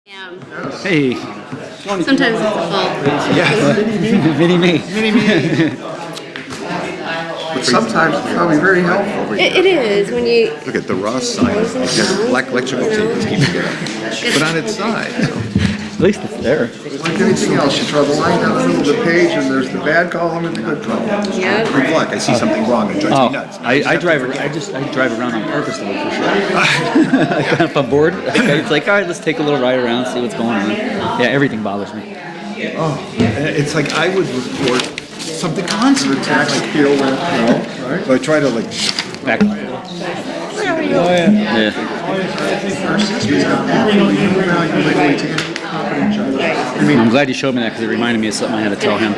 Hey. Sometimes it's a fault. Yeah. Mini-me. But sometimes it's probably very helpful. It is when you. Look at the Ross sign. It's got black electrical tape. Keeps it put on its side. So. At least it's there. Like anything else, you draw the line down the middle of the page, and there's the bad column and the good column. Yeah. Every block, I see something wrong, it drives me nuts. I drive around on purpose to look for shit. If I'm bored, it's like, all right, let's take a little ride around, see what's going on. Yeah, everything bothers me. Oh, it's like I would report something constant. The tax appeal went well, right? So I try to like Back off. Yeah. our system's got absolutely no value legally to any competent judge. I'm glad you showed me that because it reminded me of something I had to tell him.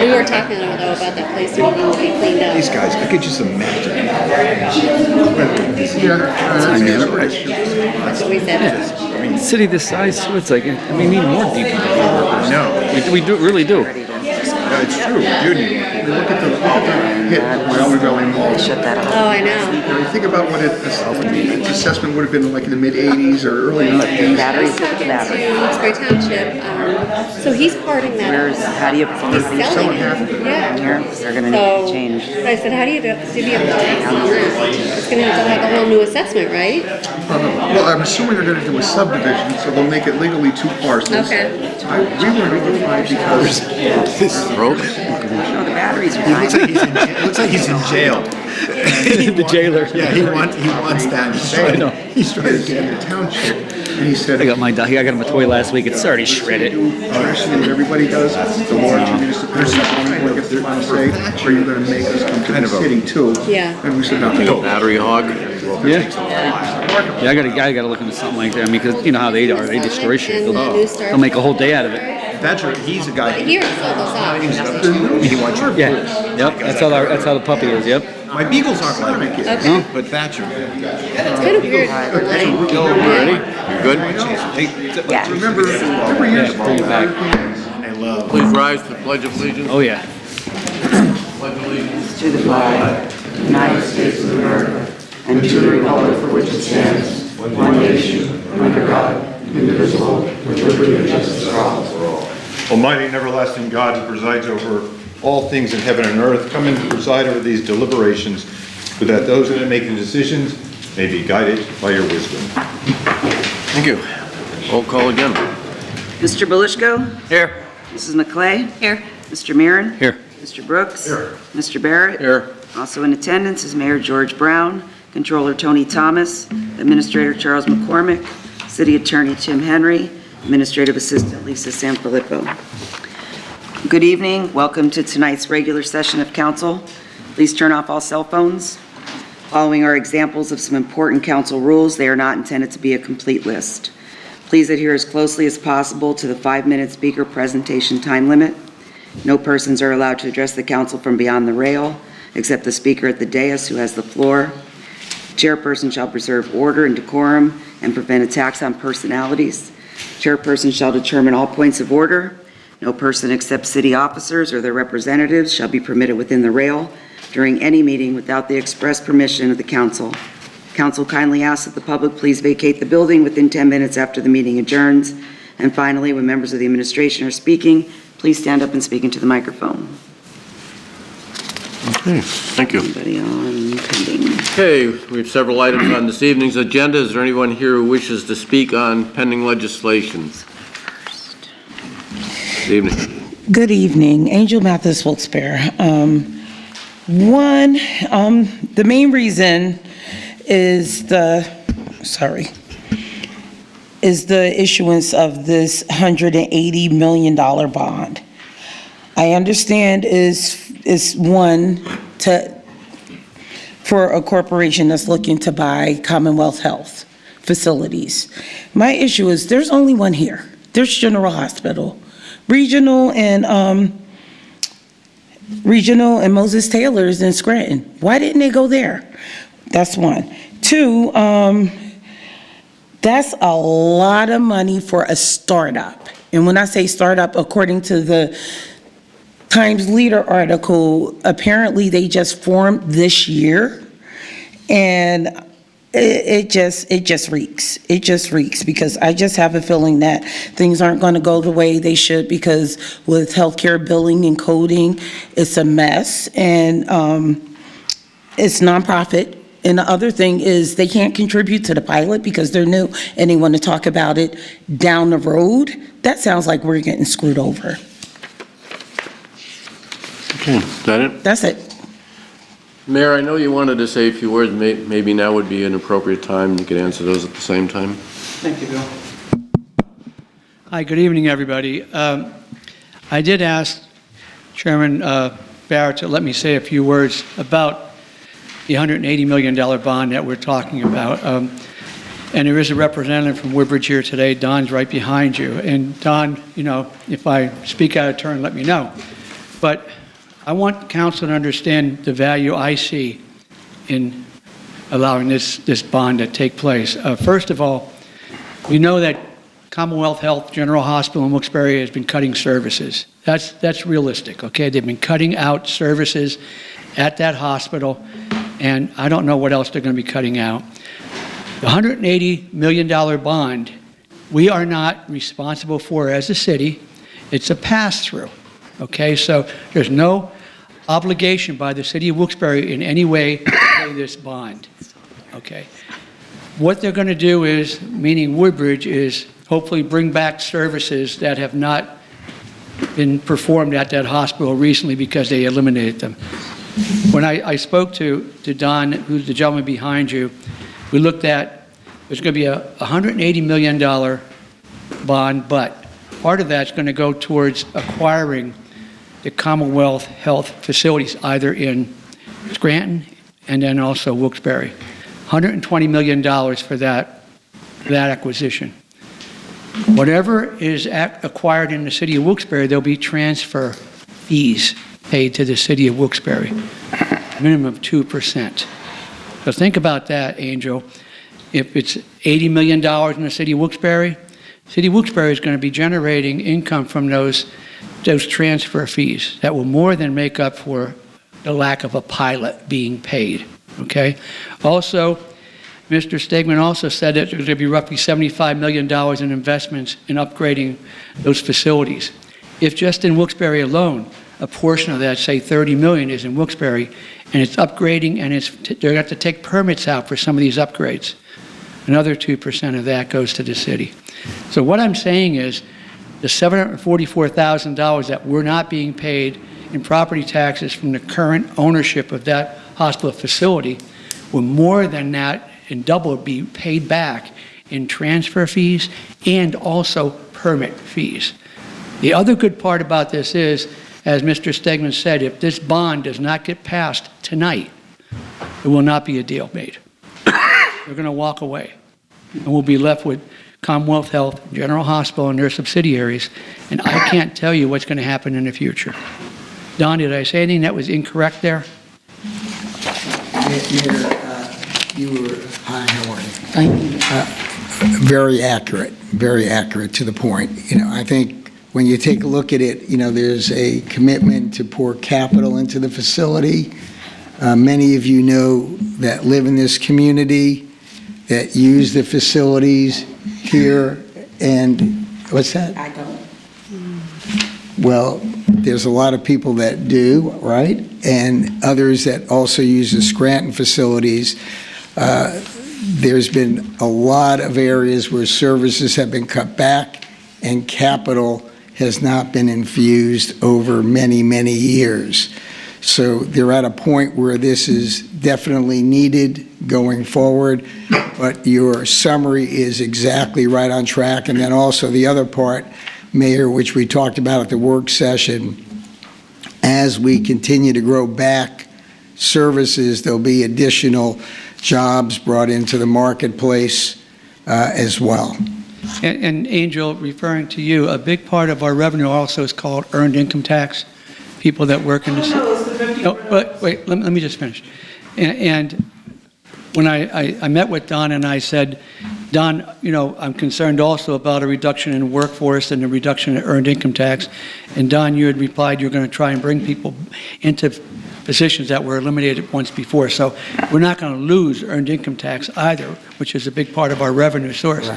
We were talking though about that place that needs to be cleaned up. These guys, I get you some magic. That's what we said. I mean, city this size too, it's like, we need more DPW workers. No. We really do. Yeah, it's true. You look at the hit Wyoming Valley Mall. Shut that off. Oh, I know. You know, think about what its assessment would have been like in the mid '80s or early '90s. Batteries, look at the battery. Wilkes-Barre Township. So he's parting that. How do you He's selling it. Yeah. here? They're gonna need So to change. I said, how do you divvy up the tax on that? It's going to have to have a whole new assessment, right? Well, I'm assuming they're going to do a subdivision, so they'll make it legally 2 parcels. Okay. We were notified because this broke. No, the batteries are It dying. looks like he's in jail. The jailer. Yeah, he wants that to stay. I know. He's trying to get in the township, and he said, I got him a toy last week. It's already shredded. actually, what everybody does, the large municipalities, like if they're going to say, are you going to make us come to the city too? Yeah. And we said, no. Battery hog. Yeah. Yeah, I gotta look into something like that. I mean, because you know how they are. They destroy shit. They'll make a whole day out of it. That's right. He's a guy. Here, it's all those off. He wants your Yeah. Yep. That's how the puppy is. Yep. My beagles aren't like it, Okay. but Thatcher. It's kind of weird. Ready? You good? Yeah. Remember years ago, bring it back. I love. Please rise to the Pledge of Allegiance. Oh yeah. Pledge allegiance. To the flag, United States of America, and to the republic for which it stands, one nation, under God, indivisible, with liberty and justice for all. Almighty and everlasting God who presides over all things in heaven and earth, come and preside over these deliberations so that those that make the decisions may be guided by your wisdom. Thank you. Roll call again. Mr. Belishko? Here. Mrs. McClay? Here. Mr. Marin? Here. Mr. Brooks? Here. Mr. Barrett? Here. Also in attendance is Mayor George Brown, Controller Tony Thomas, Administrator Charles McCormick, City Attorney Tim Henry, Administrative Assistant Lisa Sanfilippo. Good evening. Welcome to tonight's regular session of council. Please turn off all cell phones. Following are examples of some important council rules. They are not intended to be a complete list. Please adhere as closely as possible to the 5-minute speaker presentation time limit. No persons are allowed to address the council from beyond the rail, except the speaker at the dais who has the floor. Chairperson shall preserve order and decorum and prevent attacks on personalities. Chairperson shall determine all points of order. No person except city officers or their representatives shall be permitted within the rail during any meeting without the express permission of the council. Council kindly asks that the public please vacate the building within 10 minutes after the meeting adjourns. And finally, when members of the administration are speaking, please stand up and speak into the microphone. Okay, thank you. Anybody on pending? Okay, we have several items on this evening's agenda. Is there anyone here who wishes to speak on pending legislation? Good evening. Good evening. Angel Mathis, Wilkes-Barre. The main reason is the issuance of this $180 million bond. I understand is one for a corporation that's looking to buy Commonwealth Health facilities. My issue is there's only one here. There's General Hospital. Regional and Moses Taylor's in Scranton. Why didn't they go there? That's one. Two, that's a lot of money for a startup. And when I say startup, according to the Times Leader article, apparently they just formed this year. And it just reeks. It just reeks because I just have a feeling that things aren't going to go the way they should because with healthcare billing and coding, it's a mess and it's nonprofit. And the other thing is they can't contribute to the pilot because they're new and they want to talk about it down the road. That sounds like we're getting screwed over. Okay, is that it? That's it. Mayor, I know you wanted to say a few words. Maybe now would be an appropriate time. You could answer those at the same time. Thank you, Bill. Hi, good evening, everybody. I did ask Chairman Barrett to let me say a few words about the $180 million bond that we're talking about. And there is a representative from Woodbridge here today. Don's right behind you. And Don, you know, if I speak out of turn, let me know. But I want council to understand the value I see in allowing this bond to take place. First of all, we know that Commonwealth Health General Hospital in Wilkes-Barre has been cutting services. That's realistic, okay? They've been cutting out services at that hospital, and I don't know what else they're going to be cutting out. The $180 million bond, we are not responsible for as a city. It's a pass-through, okay? So there's no obligation by the city of Wilkes-Barre in any way to pay this bond, okay? What they're going to do is, meaning Woodbridge, is hopefully bring back services that have not been performed at that hospital recently because they eliminated them. When I spoke to Don, who's the gentleman behind you, we looked at, there's going to be a $180 million bond, but part of that's going to go towards acquiring the Commonwealth Health facilities, either in Scranton and then also Wilkes-Barre. $120 million for that acquisition. Whatever is acquired in the city of Wilkes-Barre, there'll be transfer fees paid to the city of Wilkes-Barre, minimum of 2%. So think about that, Angel. If it's $80 million in the city of Wilkes-Barre is going to be generating income from those transfer fees that will more than make up for the lack of a pilot being paid, okay? Also, Mr. Stegman also said that there's going to be roughly $75 million in investments in upgrading those facilities. If just in Wilkes-Barre alone, a portion of that, say 30 million, is in Wilkes-Barre, and it's upgrading, and they're going to have to take permits out for some of these upgrades. Another 2% of that goes to the city. So what I'm saying is, the $744,000 that we're not being paid in property taxes from the current ownership of that hospital facility will more than that and double be paid back in transfer fees and also permit fees. The other good part about this is, as Mr. Stegman said, if this bond does not get passed tonight, there will not be a deal made. They're going to walk away, and we'll be left with Commonwealth Health, General Hospital, and their subsidiaries, and I can't tell you what's going to happen in the future. Don, did I say anything that was incorrect there? Mayor, you were, hi, how are you? Thank you. Very accurate to the point. You know, I think when you take a look at it, you know, there's a commitment to pour capital into the facility. Many of you know that live in this community, that use the facilities here, and what's that? I don't. Well, there's a lot of people that do, right? And others that also use the Scranton facilities. There's been a lot of areas where services have been cut back and capital has not been infused over many, many years. So they're at a point where this is definitely needed going forward, but your summary is exactly right on track. And then also the other part, Mayor, which we talked about at the work session, as we continue to grow back services, there'll be additional jobs brought into the marketplace as well. And Angel, referring to you, a big part of our revenue also is called earned income tax. People that work in the city. No, but wait, let me just finish. And when I met with Don and I said, Don, you know, I'm concerned also about a reduction in workforce and a reduction in earned income tax. And Don, you had replied you're going to try and bring people into positions that were eliminated once before. So we're not going to lose earned income tax either, which is a big part of our revenue source.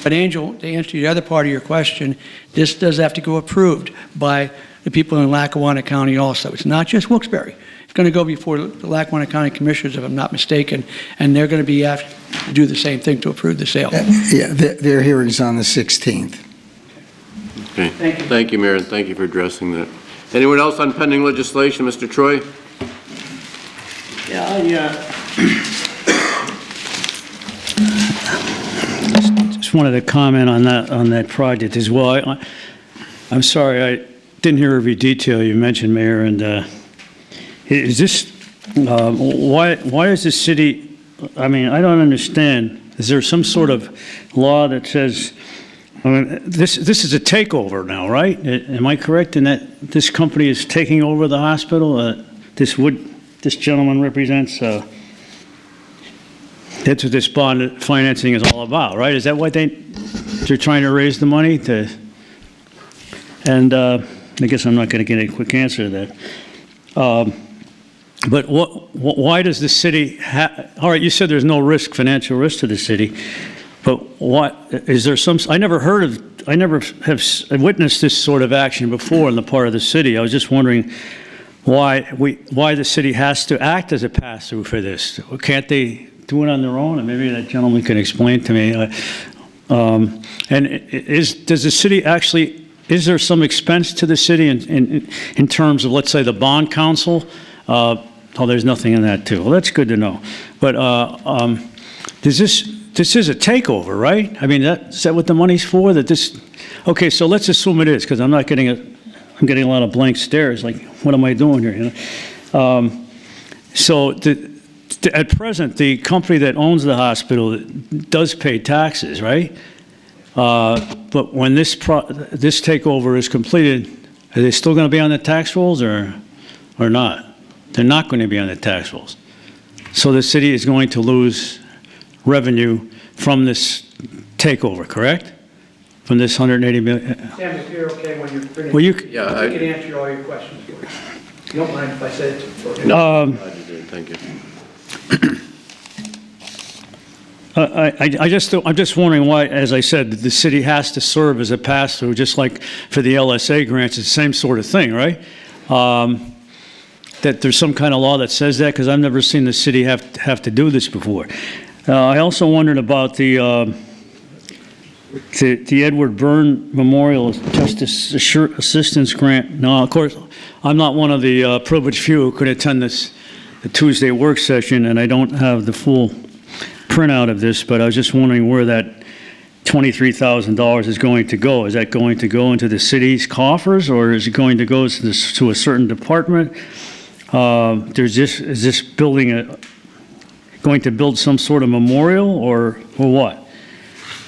But Angel, to answer the other part of your question, this does have to go approved by the people in Lackawanna County also. It's not just Wilkes-Barre. It's going to go before the Lackawanna County Commissioners, if I'm not mistaken, and they're going to be asked to do the same thing to approve the sale. Yeah, their hearing's on the 16th. Okay. Thank you, Mayor, and thank you for addressing that. Anyone else on pending legislation? Mr. Troy? Yeah, just wanted to comment on that project as well. I'm sorry, I didn't hear every detail you mentioned, Mayor, and is this, why is the city, I mean, I don't understand. Is there some sort of law that says, I mean, this is a takeover now, right? Am I correct in that this company is taking over the hospital? This gentleman represents, that's what this bond financing is all about, right? Is that what they're trying to raise the money to? And I guess I'm not going to get a quick answer to that. But why does the city all right, you said there's no risk, financial risk to the city, but what, is there some, I never have witnessed this sort of action before on the part of the city. I was just wondering why the city has to act as a pass-through for this. Can't they do it on their own? And maybe that gentleman can explain to me. And does the city actually, is there some expense to the city in terms of, let's say, the bond council? Oh, there's nothing in that too. Well, that's good to know. But this is a takeover, right? I mean, is that what the money's for? Okay, so let's assume it is, because I'm getting a lot of blank stares. Like, what am I doing here? You know? So at present, the company that owns the hospital does pay taxes, right? But when this takeover is completed, are they still going to be on the tax rolls or not? They're not going to be on the tax rolls. So the city is going to lose revenue from this takeover, correct? From this 180 million. Sam, if you're okay when you're finished, Well, I can answer all your questions for you. You don't mind if I say it? No, glad you did. Thank you. I'm just wondering why, as I said, the city has to serve as a pass-through, just like for the LSA grants, it's the same sort of thing, right? That there's some kind of law that says that, because I've never seen the city have to do this before. I also wondered about the Edward Byrne Memorial Justice Assistance Grant. Now, of course, I'm not one of the privileged few who could attend the Tuesday work session, and I don't have the full printout of this, but I was just wondering where that $23,000 is going to go. Is that going to go into the city's coffers, or is it going to go to a certain department? Is this building going to build some sort of memorial, or what?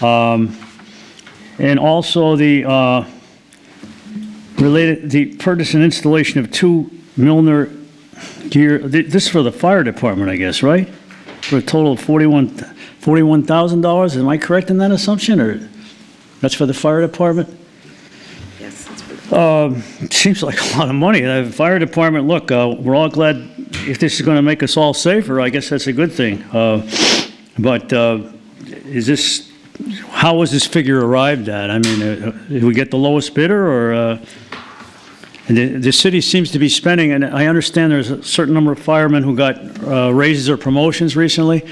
And also the purchase and installation of 2 Milner gear. This is for the fire department, I guess, right? For a total of $41,000. Am I correct in that assumption, or that's for the fire department? Yes, that's for It seems like a lot of money. The fire department, look, we're all glad if this is going to make us all safer. I guess that's a good thing. But how was this figure arrived at? I mean, did we get the lowest bidder, or the city seems to be spending, and I understand there's a certain number of firemen who got raises or promotions recently.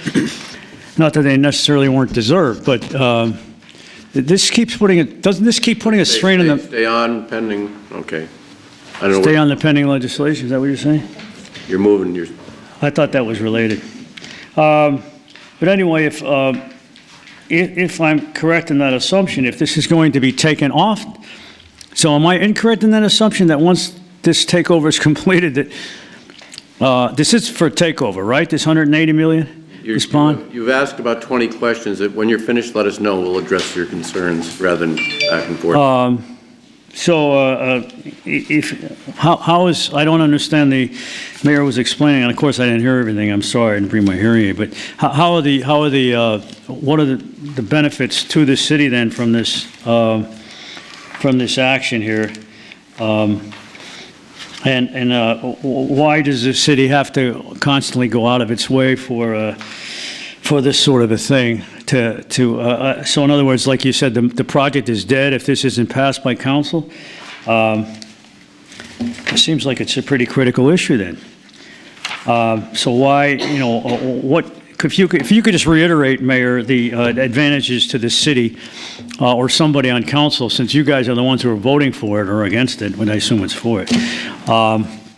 Not that they necessarily weren't deserved, but doesn't this keep putting a strain on the... Stay on pending, okay. I don't know. Stay on the pending legislation, is that what you're saying? You're moving, I thought that was related. But anyway, if I'm correct in that assumption, if this is going to be taken off, so am I incorrect in that assumption that once this takeover is completed, that this is for takeover, right? This 180 million, this bond? You've asked about 20 questions. When you're finished, let us know. We'll address your concerns rather than back and forth. I don't understand, the mayor was explaining, and of course I didn't hear everything, I'm sorry, I didn't bring my hearing aid, but what are the benefits to the city then from this action here? I Why does the city have to constantly go out of its way for this sort of a thing? So in other words, like you said, the project is dead if this isn't passed by council. It seems like it's a pretty critical issue then. So why, if you could just reiterate, Mayor, the advantages to the city or somebody on council, since you guys are the ones who are voting for it or against it, when I assume it's for it,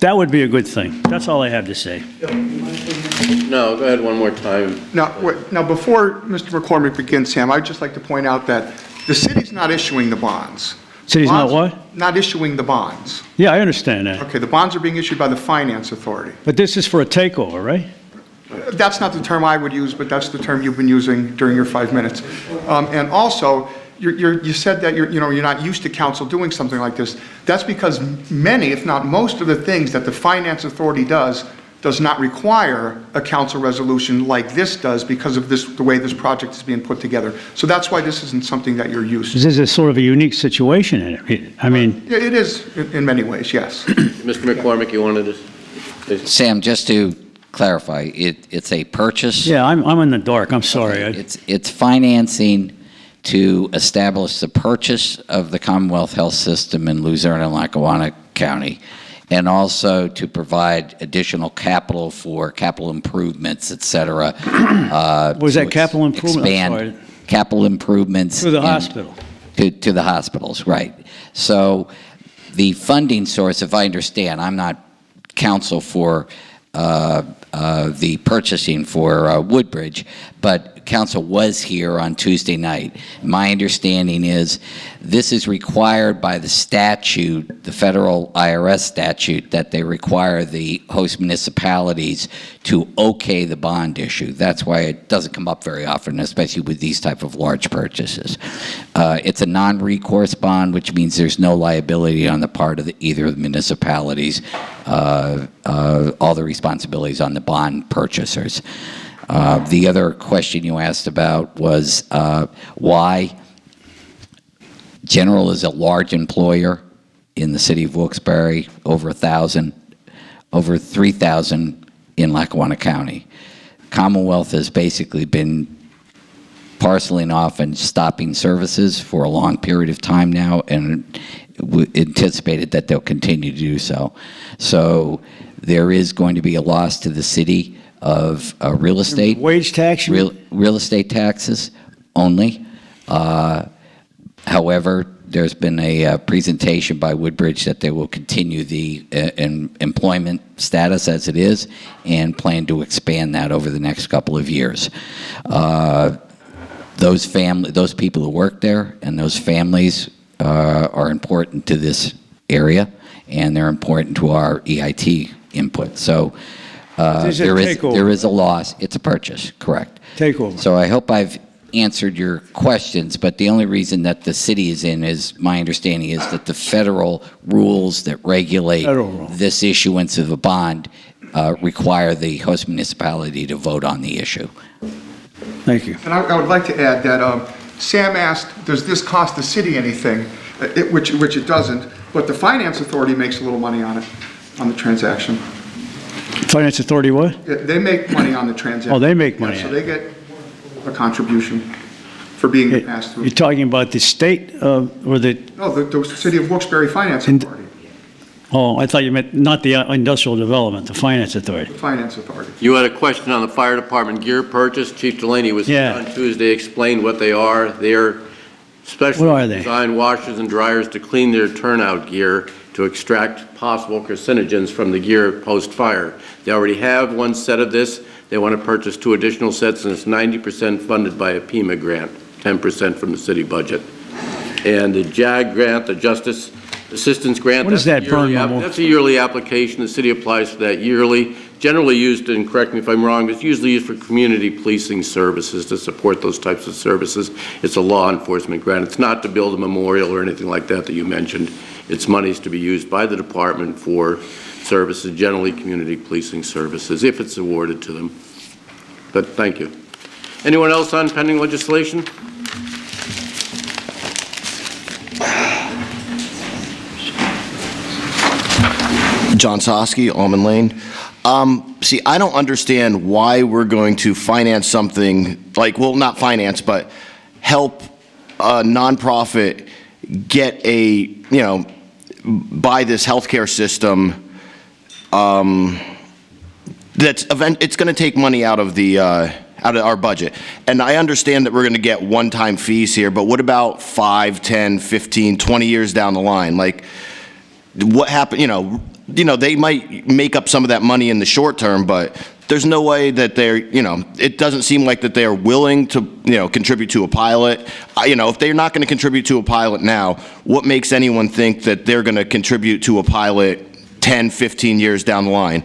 that would be a good thing. That's all I have to say. No, go ahead one more time. Now, before Mr. McCormick begins, Sam, I'd just like to point out that the city's not issuing the bonds. City's not Bonds- what? Not issuing the bonds. Yeah, I understand that. Okay, the bonds are being issued by the Finance Authority. But this is for a takeover, right? That's not the term I would use, but that's the term you've been using during your 5 minutes. And also, you said that you're not used to council doing something like this. That's because many, if not most of the things that the Finance Authority does not require a council resolution like this does because of the way this project is being put together. So that's why this isn't something that you're used to. This is sort of a unique situation in it. I mean, Yeah, it is in many ways, yes. Mr. McCormick, you wanted to? Sam, just to clarify, it's a purchase. yeah, I'm in the dark. I'm sorry. It's financing to establish the purchase of the Commonwealth Health System in Luzerne and Lackawanna County, and also to provide additional capital for capital improvements, et cetera. Was that capital improvement? I'm Expand sorry. capital improvements. To the hospital. To the hospitals, right. So the funding source, if I understand, I'm not counsel for the purchasing for Woodbridge, but council was here on Tuesday night. My understanding is this is required by the statute, the federal IRS statute, that they require the host municipalities to okay the bond issue. That's why it doesn't come up very often, especially with these type of large purchases. It's a non-recourse bond, which means there's no liability on the part of either of the municipalities. All the responsibilities on the bond purchasers. The other question you asked about was why General is a large employer in the city of Wilkes-Barre, over 1,000, over 3,000 in Lackawanna County. Commonwealth has basically been parceling off and stopping services for a long period of time now, and anticipated that they'll continue to do so. So there is going to be a loss to the city of real estate. Wage tax? Real estate taxes only. However, there's been a presentation by Woodbridge that they will continue the employment status as it is and plan to expand that over the next couple of years. Those people who work there and those families are important to this area, and they're important to our EIT input. So there is a loss. It's a purchase, correct. Takeover. So I hope I've answered your questions, but the only reason that the city is in is, my understanding is that the federal rules that regulate this issuance of a bond require the host municipality to vote on the issue. Thank you. And I would like to add that Sam asked, does this cost the city anything? Which it doesn't, but the Finance Authority makes a little money on it, on the transaction. Finance Authority what? Yeah, they make money on the transaction. Oh, they make money Yeah, so on they get a contribution for being passed through. You're talking about the state or the... No, the City of Wilkes-Barre Finance Authority. Oh, I thought you meant not the industrial development, the Finance Authority. The Finance Authority. You had a question on the fire department gear purchase. Chief Delaney was here Yeah. on Tuesday, explained what they are. They're What specially are they? designed washers and dryers to clean their turnout gear to extract possible carcinogens from the gear post-fire. They already have one set of this. They want to purchase 2 additional sets, and it's 90% funded by a PEMA grant, 10% from the city budget. And the JAG grant, the Justice Assistance Grant. What is that, Vern Memorial? That's a yearly application. The city applies for that yearly. Generally used, and correct me if I'm wrong, it's usually used for community policing services to support those types of services. It's a law enforcement grant. It's not to build a memorial or anything like that you mentioned. It's monies to be used by the department for services, generally community policing services, if it's awarded to them. But thank you. Anyone else on pending legislation? John Soski, Almond Lane. See, I don't understand why we're going to finance something like, well, not finance, but help a nonprofit get buy this healthcare system. It's going to take money out of our budget. And I understand that we're going to get one-time fees here, but what about 5, 10, 15, 20 years down the line? Like, what happened, they might make up some of that money in the short term, but there's no way that it doesn't seem like that they're willing to, contribute to a pilot. If they're not going to contribute to a pilot now, what makes anyone think that they're going to contribute to a pilot 10, 15 years down the line?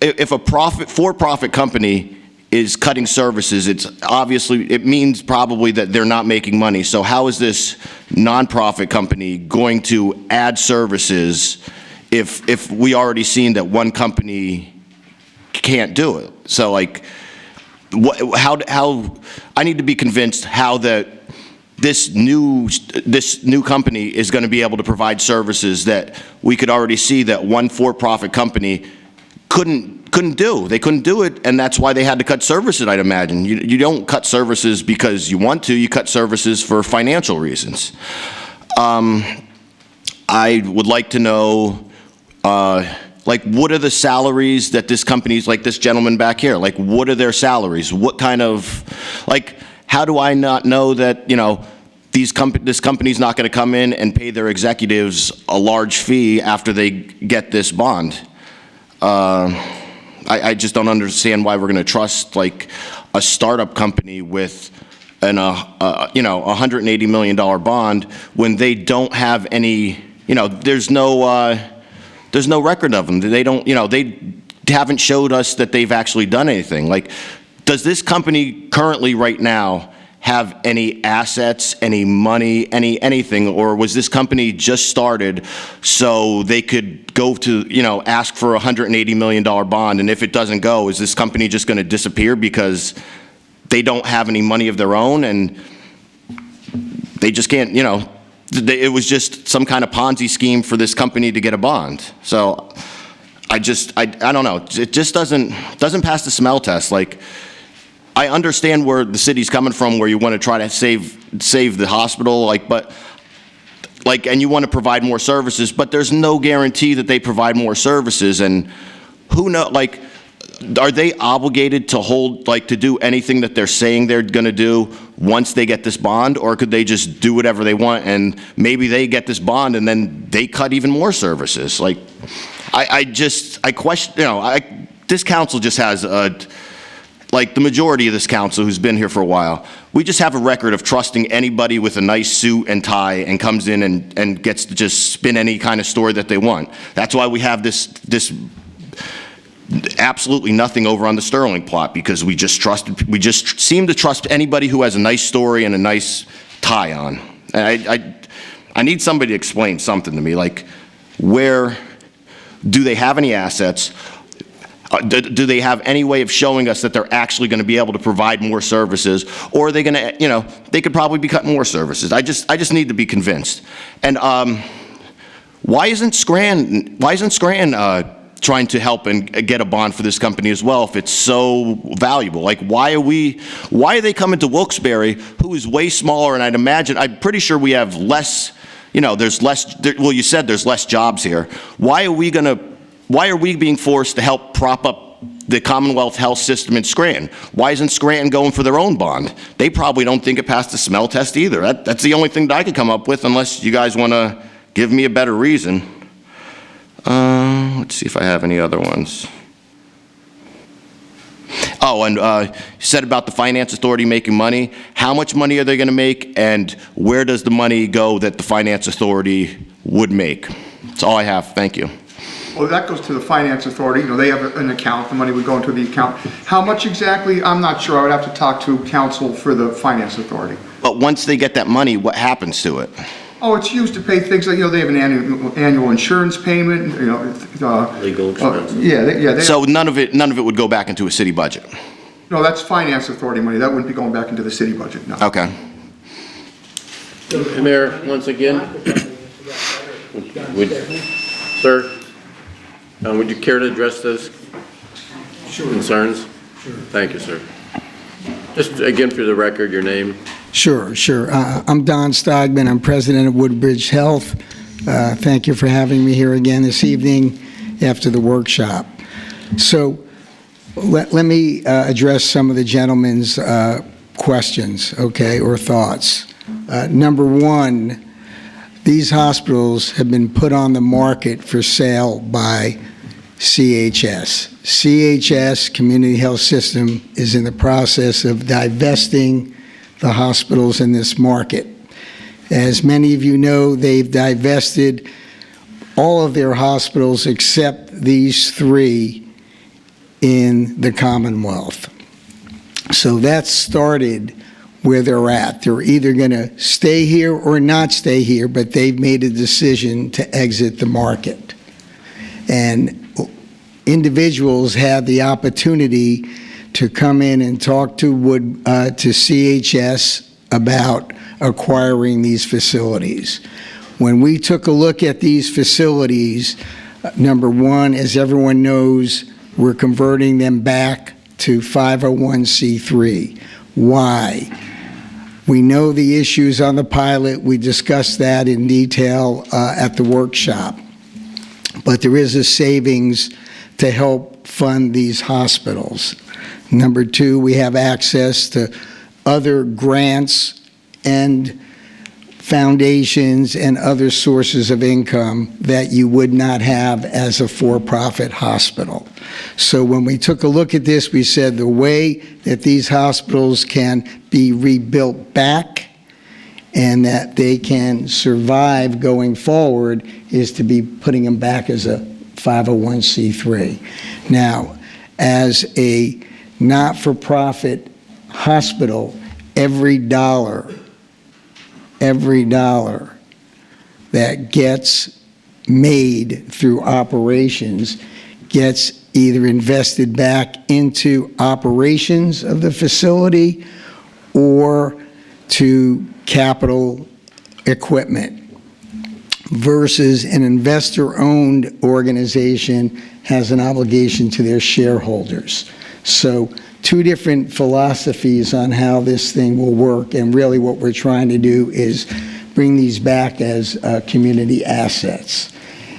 If a for-profit company is cutting services, it means probably that they're not making money. So how is this nonprofit company going to add services if we already seen that one company can't do it? So how I need to be convinced how this new company is going to be able to provide services that we could already see that one for-profit company couldn't do. They couldn't do it, and that's why they had to cut services, I'd imagine. You don't cut services because you want to. You cut services for financial reasons. I would like to know, what are the salaries that this company's, like this gentleman back here, what are their salaries? What kind of, how do I not know that, this company's not going to come in and pay their executives a large fee after they get this bond? I just don't understand why we're going to trust a startup company with $180 million bond when they don't have any, there's no record of them. They don't, they haven't showed us that they've actually done anything. Does this company currently right now have any assets, any money, anything, or was this company just started so they could go to, ask for a $180 million bond, and if it doesn't go, is this company just going to disappear because they don't have any money of their own and they just can't, it was just some kind of Ponzi scheme for this company to get a bond. So I don't know. It just doesn't pass the smell test. I understand where the city's coming from, where you want to try to save the hospital, and you want to provide more services, but there's no guarantee that they provide more services, and who knows, are they obligated to to do anything that they're saying they're going to do once they get this bond, or could they just do whatever they want, and maybe they get this bond and then they cut even more services? I question, this council just has the majority of this council who's been here for a while, we just have a record of trusting anybody with a nice suit and tie and comes in and gets to just spin any kind of story that they want. That's why we have this absolutely nothing over on the Sterling plot, because we just seem to trust anybody who has a nice story and a nice tie on. And I need somebody to explain something to me, where do they have any assets? Do they have any way of showing us that they're actually going to be able to provide more services, or are they going to, they could probably be cutting more services? I just need to be convinced. And why isn't Scranton trying to help and get a bond for this company as well if it's so valuable? Why are they coming to Wilkes-Barre, who is way smaller, and I'm pretty sure we have less, there's less, well, you said there's less jobs here. Why are we being forced to help prop up the Commonwealth health system in Scranton? Why isn't Scranton going for their own bond? They probably don't think it passed the smell test either. That's the only thing that I could come up with, unless you guys want to give me a better reason. Let's see if I have any other ones. Oh, and you said about the Finance Authority making money. How much money are they going to make, and where does the money go that the Finance Authority would make? That's all I have. Thank you. Well, that goes to the Finance Authority. They have an account. The money would go into the account. How much exactly? I'm not sure. I would have to talk to counsel for the Finance Authority. But once they get that money, what happens to it? Oh, it's used to pay things like, they have an annual insurance payment, Legal expenses. Yeah. So none of it would go back into a city budget? No, that's Finance Authority money. That wouldn't be going back into the city budget, no. Okay. Mayor, once again, Sir, would you care to address those concerns? Sure. Thank you, sir. Just again for the record, your name. Sure. I'm Don Stogman. I'm president of Woodbridge Health. Thank you for having me here again this evening after the workshop. So let me address some of the gentleman's questions, okay, or thoughts. Number one, these hospitals have been put on the market for sale by CHS. CHS, Community Health System, is in the process of divesting the hospitals in this market. As many of you know, they've divested all of their hospitals except these 3 in the Commonwealth. So that started where they're at. They're either going to stay here or not stay here, but they've made a decision to exit the market. And individuals had the opportunity to come in and talk to CHS about acquiring these facilities. When we took a look at these facilities, number one, as everyone knows, we're converting them back to 501c3. Why? We know the issues on the pilot. We discussed that in detail at the workshop. But there is a savings to help fund these hospitals. Number two, we have access to other grants and foundations and other sources of income that you would not have as a for-profit hospital. So when we took a look at this, we said the way that these hospitals can be rebuilt back and that they can survive going forward is to be putting them back as a 501c3. Now, as a not-for-profit hospital, every dollar that gets made through operations gets either invested back into operations of the facility or to capital equipment, versus an investor-owned organization has an obligation to their shareholders. So 2 different philosophies on how this thing will work, and really what we're trying to do is bring these back as community assets.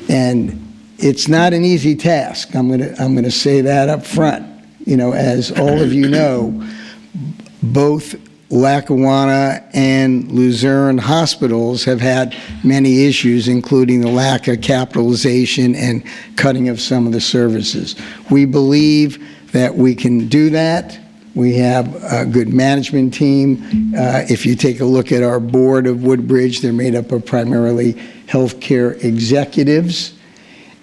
And it's not an easy task. I'm gonna say that up front. You know, as all of you know, both Lackawanna and Luzerne hospitals have had many issues, including the lack of capitalization and cutting of some of the services. We believe that we can do that. We have a good management team. If you take a look at our board of Woodbridge, they're made up of primarily healthcare executives,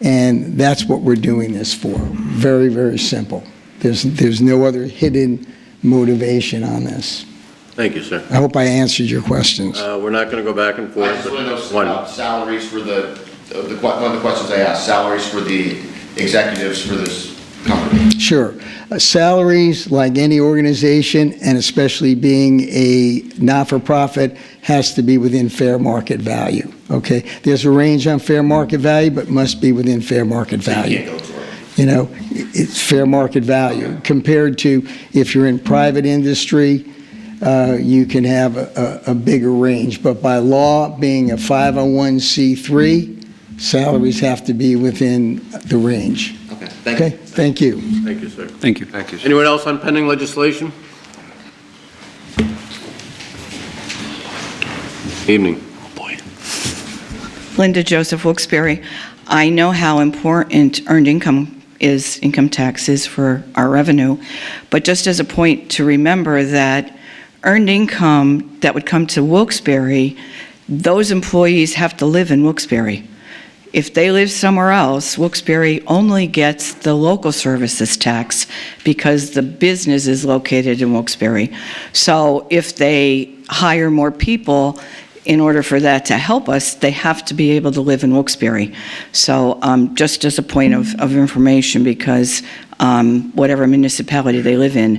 and that's what we're doing this for. Very, very simple. There's no other hidden motivation on this. Thank you, sir. I hope I answered your questions. We're not going to go back and forth. I just want to know about salaries for one of the questions I asked, salaries for the executives for this company. Sure. Salaries, like any organization, and especially being a not-for-profit, has to be within fair market value, okay? There's a range on fair market value, but must be within fair market value. You can't go to it. You know, it's fair market value. Compared to if you're in private industry, you can have a bigger range. But by law, being a 501c3, salaries have to be within the range. Okay, thank Okay, you. thank you. Thank you, sir. Thank you. Anyone else on pending legislation? Evening. Linda Joseph, Wilkes-Barre. I know how important earned income tax is for our revenue, but just as a point to remember that earned income that would come to Wilkes-Barre, those employees have to live in Wilkes-Barre. If they live somewhere else, Wilkes-Barre only gets the local services tax because the business is located in Wilkes-Barre. So if they hire more people, in order for that to help us, they have to be able to live in Wilkes-Barre. So just as a point of information, because whatever municipality they live in,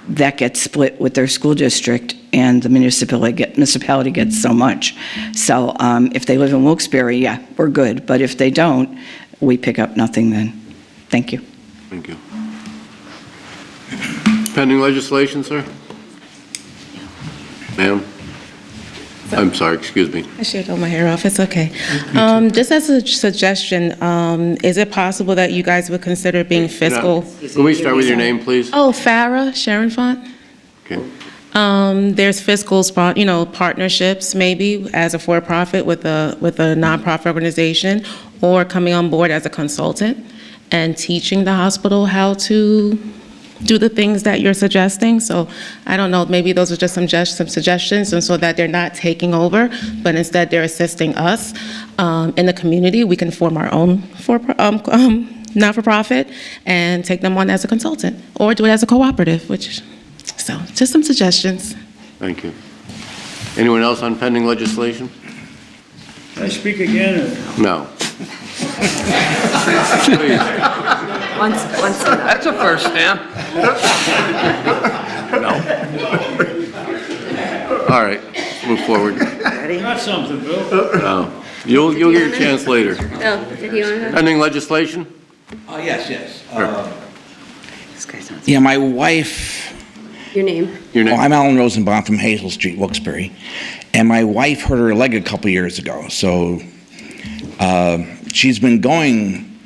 that gets split with their school district and the municipality gets so much. So if they live in Wilkes-Barre, yeah, we're good, but if they don't, we pick up nothing then. Thank you. Thank you. Pending legislation, sir? Ma'am? I'm sorry, excuse me. I shaved all my hair off, it's okay. Just as a suggestion, is it possible that you guys would consider being fiscal? Can we start with your name, please? Oh, Farah, Sharon Font. Okay. There's fiscal, partnerships maybe as a for-profit with a nonprofit organization, or coming on board as a consultant and teaching the hospital how to do the things that you're suggesting. So I don't know, maybe those are just some suggestions, and so that they're not taking over, but instead they're assisting us in the community. We can form our own not-for-profit and take them on as a consultant, or do it as a cooperative, so just some suggestions. Thank you. Anyone else on pending legislation? Can I speak again? No. Please. That's a first, Stan. No. All right, let's move forward. Ready? Got something, Bill. No. You'll get your chance later. Oh, did you want to? Pending legislation? Yes. This guy's not. Yeah, my wife, Your name? Your name? I'm Alan Rosenbaum from Hazel Street, Wilkes-Barre, and my wife hurt her leg a couple years ago, so she's been going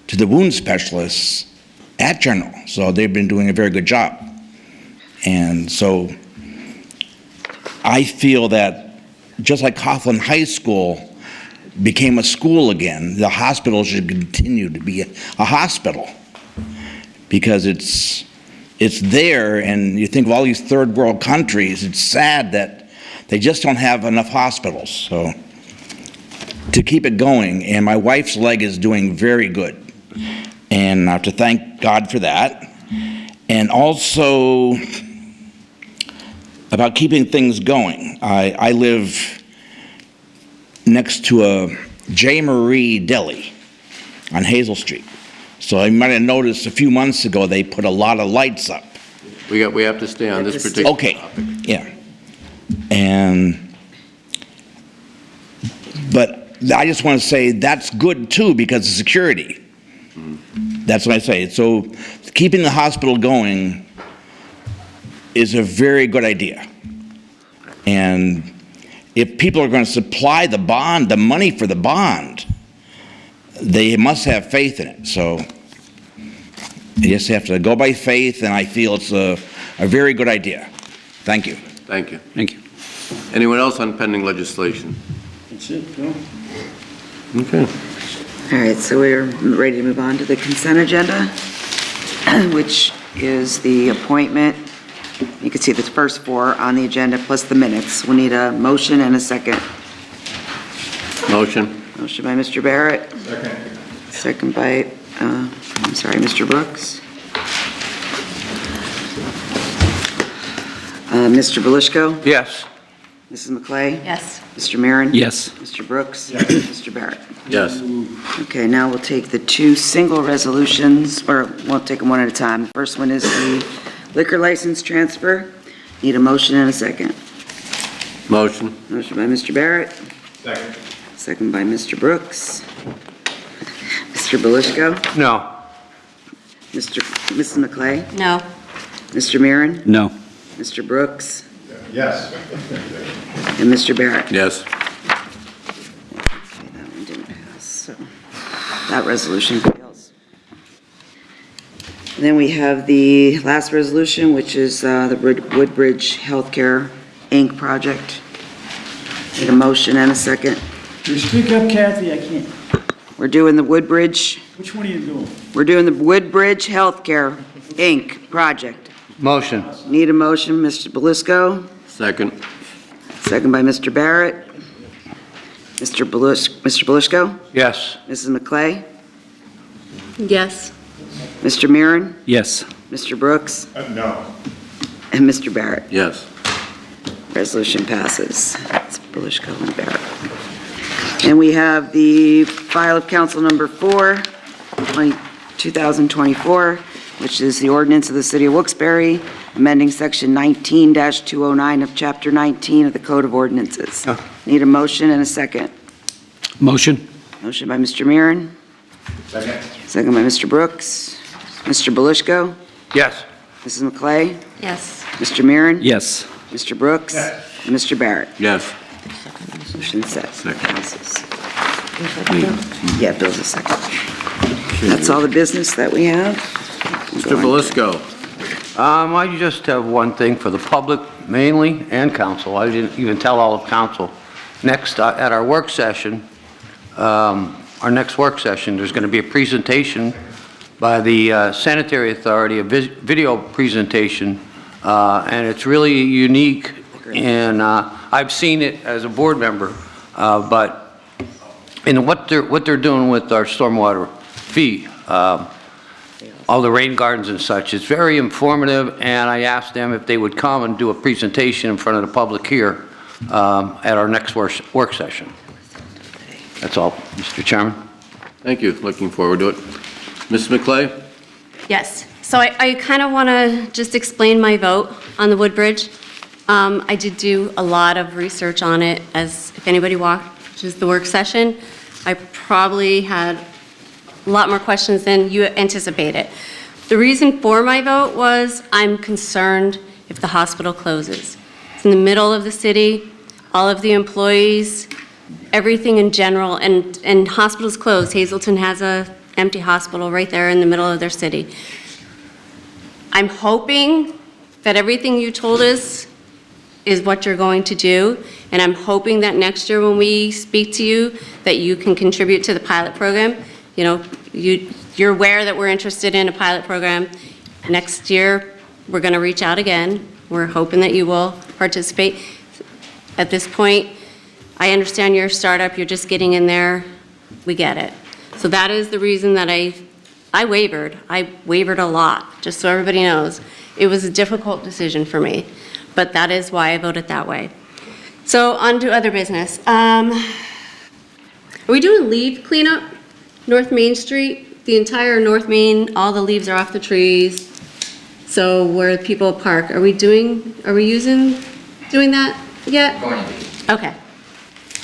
to the wound specialists at General, so they've been doing a very good job. And so I feel that just like Coughlin High School became a school again, the hospital should continue to be a hospital, because it's there, and you think of all these third world countries, it's sad that they just don't have enough hospitals. So to keep it going, and my wife's leg is doing very good, and I have to thank God for that. And also about keeping things going. I live next to a J. Marie Deli on Hazel Street. So you might have noticed a few months ago they put a lot of lights up. We have to stay on this particular Okay, topic. yeah. But I just want to say that's good too, because of security. That's what I say. So keeping the hospital going is a very good idea. And if people are going to supply the bond, the money for the bond, they must have faith in it. So you just have to go by faith, and I feel it's a very good idea. Thank you. Thank you. Thank you. Anyone else on pending legislation? That's it, Bill. Okay. All right, so we're ready to move on to the consent agenda, which is the appointment. You can see the first four on the agenda plus the minutes. We'll need a motion and a second. Motion. Motion by Mr. Barrett. Second. Second by, Mr. Brooks. Mr. Belishko? Yes. Mrs. McClay? Yes. Mr. Maron? Yes. Mr. Brooks? Mr. Barrett? Yes. Okay, now we'll take the two single resolutions, or we'll take them one at a time. The first one is the liquor license transfer. Need a motion and a second. Motion. Motion by Mr. Barrett, Second. second by Mr. Brooks. Mr. Belishko? No. Mrs. McClay? No. Mr. Maron? No. Mr. Brooks? Yes. And Mr. Barrett? Yes. Okay, that one didn't pass, so that resolution fails. And then we have the last resolution, which is the Woodbridge Healthcare, Inc. project. Need a motion and a second. Can you speak up, Kathy? I can't. We're doing the Woodbridge, Which one are you doing? we're doing the Woodbridge Healthcare, Inc. project. Motion. Need a motion, Mr. Belishko, Second. second by Mr. Barrett. Mr. Belishko? Yes. Mrs. McClay? Yes. Mr. Maron? Yes. Mr. Brooks? No. And Mr. Barrett. Yes. Resolution passes. It's Belishko and Barrett. And we have the file of council number 4, 2024, which is the ordinance of the City of Wilkes-Barre, amending Section 19-209 of Chapter 19 of the Code of Ordinances. Need a motion and a second. Motion. Motion by Mr. Mirren. Second. Second by Mr. Brooks. Mr. Belishko. Yes. Mrs. McClay. Yes. Mr. Mirren. Yes. Mr. Brooks. And Mr. Barrett. Yes. Motion set. Second. Passes. Yeah, Bill's a second. That's all the business that we have. Mr. Belisco. I just have one thing for the public mainly and council. I didn't even tell all of council. Next, at our work session, our next work session, there's going to be a presentation by the Sanitary Authority, a video presentation, and it's really unique, and I've seen it as a board member, but in what they're doing with our stormwater fee, all the rain gardens and such, it's very informative, and I asked them if they would come and do a presentation in front of the public here at our next work session. That's all, Mr. Chairman. Thank you. Looking forward to it. Mrs. McClay? Yes. So I kind of want to just explain my vote on the Woodbridge. I did do a lot of research on it, as if anybody watches the work session, I probably had a lot more questions than you anticipated. The reason for my vote was I'm concerned if the hospital closes. It's in the middle of the city, all of the employees, everything in general, and hospitals closed. Hazelton has a empty hospital right there in the middle of their city. I'm hoping that everything you told us is what you're going to do, and I'm hoping that next year when we speak to you, that you can contribute to the pilot program. You know, you're aware that we're interested in a pilot program. Next year, we're going to reach out again. We're hoping that you will participate. At this point, I understand you're a startup, you're just getting in there, we get it. So that is the reason that I wavered. I wavered a lot, just so everybody knows. It was a difficult decision for me, but that is why I voted that way. So on to other business. Are we doing leaf cleanup? North Main Street, the entire North Main, all the leaves are off the trees. So where people park, are we doing that yet? Going to be. Okay.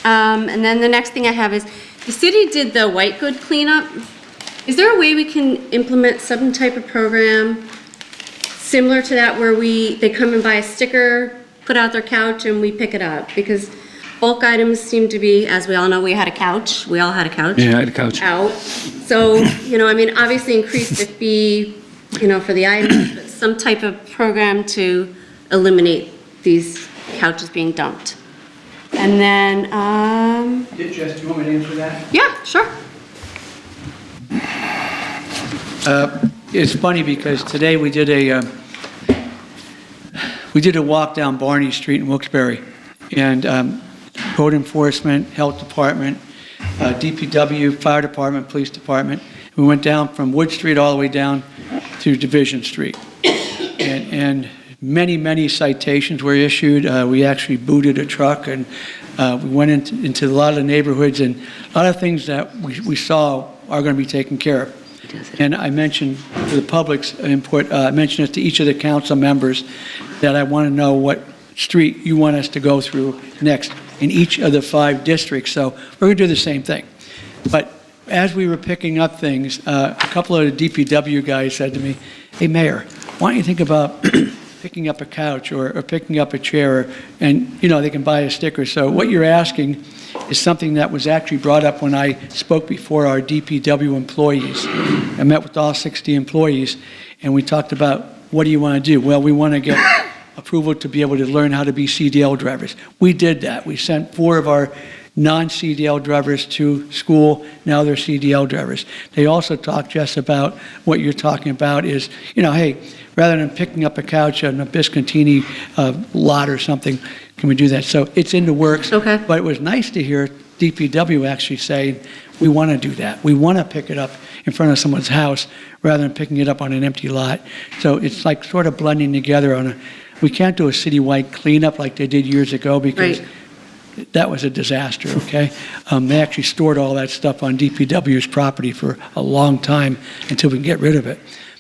And then the next thing I have is, the city did the white good cleanup. Is there a way we can implement some type of program similar to that where they come and buy a sticker, put out their couch, and we pick it up? Because bulk items seem to be, as we all know, we had a couch. We all had a couch. Yeah, I had a couch. Out. So, I mean, obviously increase the fee, for the items, but some type of program to eliminate these couches being dumped. And then, Do you want me to answer that? yeah, sure. It's funny because today we did a walk down Barney Street in Wilkes-Barre, and code enforcement, health department, DPW, fire department, police department. We went down from Wood Street all the way down to Division Street, and many citations were issued. We actually booted a truck, and we went into a lot of the neighborhoods, and a lot of things that we saw are going to be taken care of. And I mentioned to the public's input, I mentioned it to each of the council members, that I want to know what street you want us to go through next in each of the 5 districts. So we're going to do the same thing. But as we were picking up things, a couple of the DPW guys said to me, "Hey, Mayor, why don't you think about picking up a couch or picking up a chair, and they can buy a sticker." So what you're asking is something that was actually brought up when I spoke before our DPW employees. I met with all 60 employees, and we talked about, what do you want to do? Well, we want to get approval to be able to learn how to be CDL drivers. We did that. We sent 4 of our non-CDL drivers to school. Now they're CDL drivers. They also talked just about what you're talking about is, hey, rather than picking up a couch on a Biscontini lot or something, can we do that? So it's in the works. Okay. But it was nice to hear DPW actually saying, we want to do that. We want to pick it up in front of someone's house rather than picking it up on an empty lot. So it's like sort of blending together we can't do a citywide cleanup like they did years ago because that was a disaster, okay? They actually stored all that stuff on DPW's property for a long time until we can get rid of it.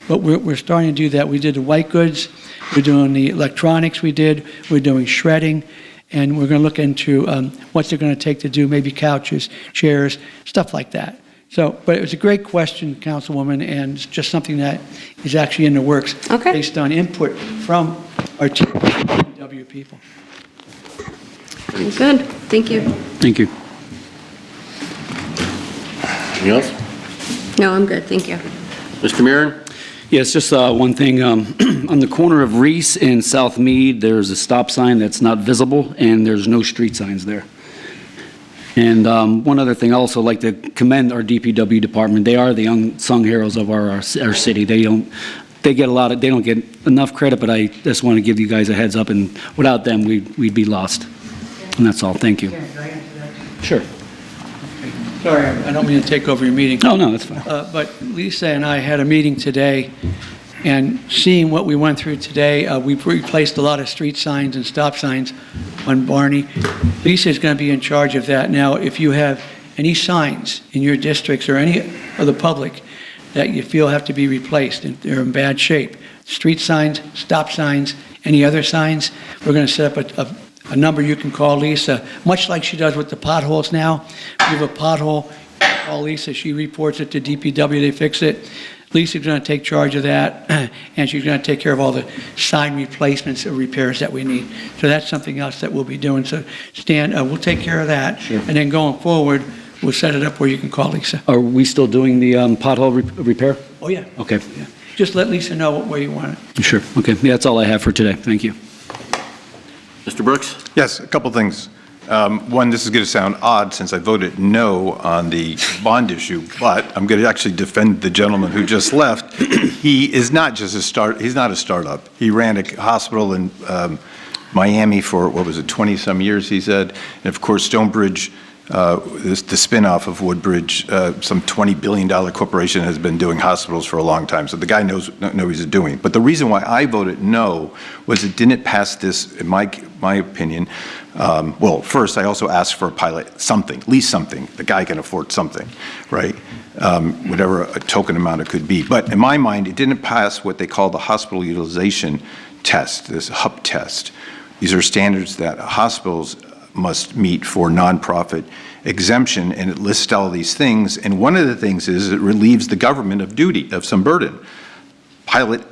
but we're starting to do that. We did the white goods, we're doing the electronics we're doing shredding, and we're going to look into what's it going to take to do maybe couches, chairs, stuff like that. So, but it was a great question, Councilwoman, and it's just something that is actually in the works based on input from our DPW people. Good, thank you. Thank you. Anything else? No, I'm good, thank you. Mr. Mirren? Yes, just one thing. On the corner of Reese and South Mead, there's a stop sign that's not visible, and there's no street signs there. And one other thing, I also like to commend our DPW department. They are the unsung heroes of our city. They don't get enough credit, but I just want to give you guys a heads up, and without them, we'd be lost. And that's all. Thank you. Sure. Sorry, I don't mean to take over your meeting. Oh, no, that's fine. But Lisa and I had a meeting today, and seeing what we went through today, we've replaced a lot of street signs and stop signs on Barney. Lisa is going to be in charge of that. Now, if you have any signs in your districts or any of the public that you feel have to be replaced, and they're in bad shape, street signs, stop signs, any other signs, we're going to set up a number you can call Lisa, much like she does with the potholes now. If you have a pothole, you call Lisa, she reports it to DPW, they fix it. Lisa's going to take charge of that, and she's going to take care of all the sign replacements or repairs that we need. So that's something else that we'll be doing. So Stan, we'll take care of that. Sure. And then going forward, we'll set it up where you can call Lisa. Are we still doing the pothole repair? Oh, yeah. Okay. Yeah. Just let Lisa know where you want it. Sure. Okay. Yeah, that's all I have for today. Thank you. Mr. Brooks? Yes, a couple things. One, this is going to sound odd since I voted no on the bond issue, but I'm going to actually defend the gentleman who just left. He is not just he's not a startup. He ran a hospital in Miami for, 20-some years, he said. And of course, Stonebridge, the spinoff of Woodbridge, some $20 billion corporation, has been doing hospitals for a long time. So the guy knows what he's doing. But the reason why I voted no was it didn't pass this, in my opinion. Well, first, I also asked for a pilot, something, at least something. The guy can afford something, right? Whatever a token amount it could be. But in my mind, it didn't pass what they call the hospital utilization test, this HUP test. These are standards that hospitals must meet for nonprofit exemption, and it lists all these things. And one of the things is it relieves the government of duty, of some burden. Pilot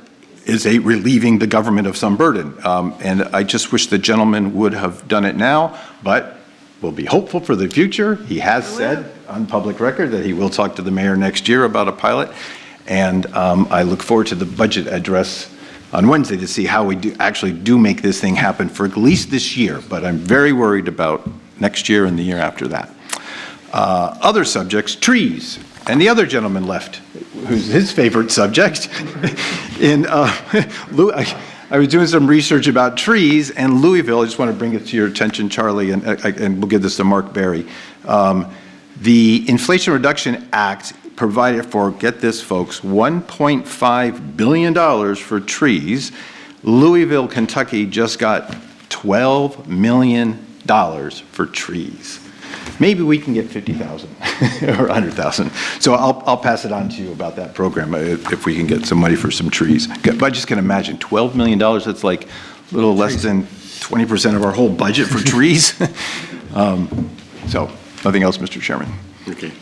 is relieving the government of some burden. And I just wish the gentleman would have done it now, but we'll be hopeful for the future. He has said on public record that he will talk to the mayor next year about a pilot. And I look forward to the budget address on Wednesday to see how we actually make this thing happen for at least this year. But I'm very worried about next year and the year after that. Other subjects, trees. And the other gentleman left, who's his favorite subject. I was doing some research about trees, and Louisville, I just want to bring it to your attention, Charlie, and we'll give this to Mark Berry. The Inflation Reduction Act provided for, get this folks, $1.5 billion for trees. Louisville, Kentucky just got $12 million for trees. Maybe we can get 50,000 or 100,000. So I'll pass it on to you about that program if we can get some money for some trees. But I just can imagine $12 million, that's like a little less than 20% of our whole budget for trees. So nothing else, Mr. Chairman. Okay.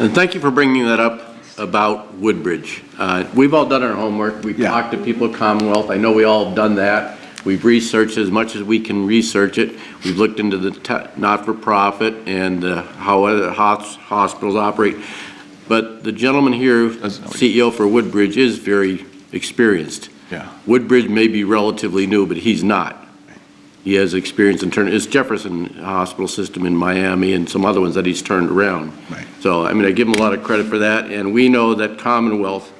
And thank you for bringing that up about Woodbridge. We've all done our homework. We've talked to people at Commonwealth. I know we all have done that. We've researched as much as we can research it. We've looked into the not-for-profit and how other hospitals operate. But the gentleman here, CEO for Woodbridge, is very experienced. Yeah. Woodbridge may be relatively new, but he's not. He has experience in it's Jefferson Hospital System in Miami and some other ones that he's turned around. Right. So, I mean, I give him a lot of credit for that. And we know that Commonwealth,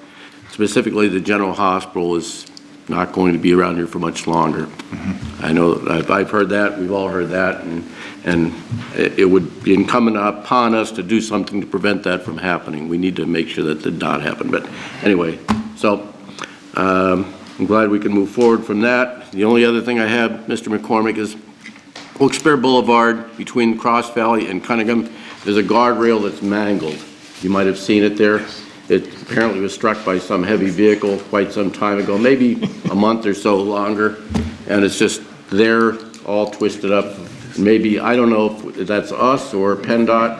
specifically the General Hospital, is not going to be around here for much longer. Mm-hmm. I know I've heard that, we've all heard that, and it would be incumbent upon us to do something to prevent that from happening. We need to make sure that did not happen. But anyway, so I'm glad we can move forward from that. The only other thing I have, Mr. McCormick, is Wilkes-Barre Boulevard between Cross Valley and Cunningham. There's a guardrail that's mangled. You might have seen it there. It apparently was struck by some heavy vehicle quite some time ago, maybe a month or so longer, and it's just there, all twisted up. Maybe, I don't know if that's us or PennDOT,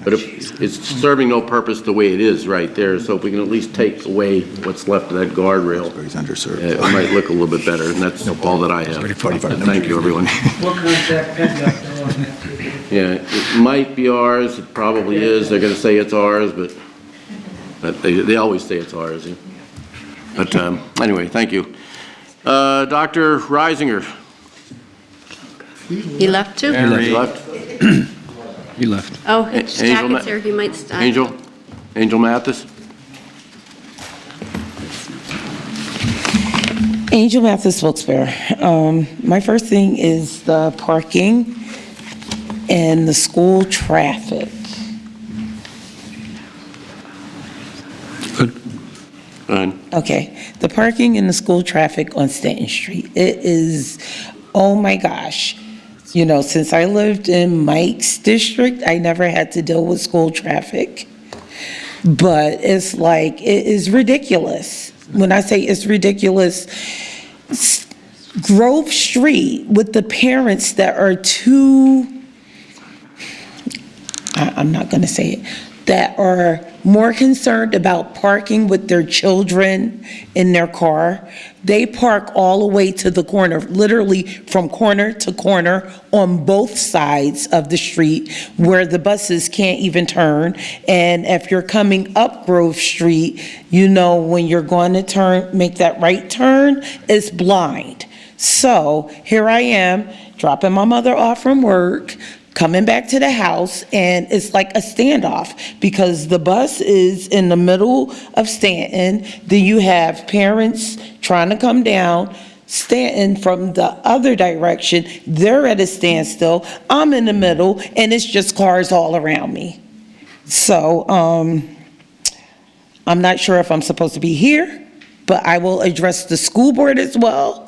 but it's serving no purpose the way it is right there, so if we can at least take away what's left of that guardrail, it might look a little bit better, and that's all that I have. Thank you, everyone. We'll contact PennDOT. Yeah, it might be ours, it probably is, they're gonna say it's ours, but they always say it's ours. Yeah. But anyway, thank you. Dr. Reisinger. He left too? He left? He left. Oh, his Angel jacket's here, he might stop. Angel Mathis? Angel Mathis, Wilkes-Barre. My first thing is the parking and the school traffic. Okay, the parking and the school traffic on Stanton Street. It is, oh my gosh. You know, since I lived in Mike's district, I never had to deal with school traffic. But it's like, it is ridiculous. When I say it's ridiculous, Grove Street with the parents that are I'm not going to say it, that are more concerned about parking with their children in their car. They park all the way to the corner, literally from corner to corner on both sides of the street where the buses can't even turn. And if you're coming up Grove Street, you know, when you're going to make that right turn, it's blind. So here I am, dropping my mother off from work, coming back to the house, and it's like a standoff because the bus is in the middle of Stanton. Then you have parents trying to come down Stanton from the other direction. They're at a standstill. I'm in the middle, and it's just cars all around me. So I'm not sure if I'm supposed to be here, but I will address the school board as well.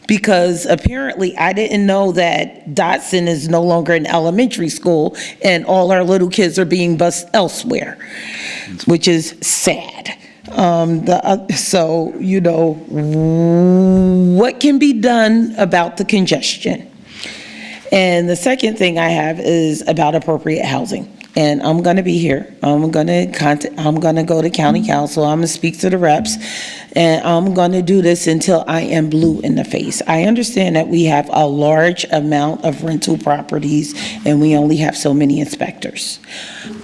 Because apparently I didn't know that Dotson is no longer an elementary school and all our little kids are being bused elsewhere, which is sad. So, you know, what can be done about the congestion? And the second thing I have is about appropriate housing. And I'm going to be here. I'm going to go to county council. I'm going to speak to the reps. And I'm going to do this until I am blue in the face. I understand that we have a large amount of rental properties and we only have so many inspectors.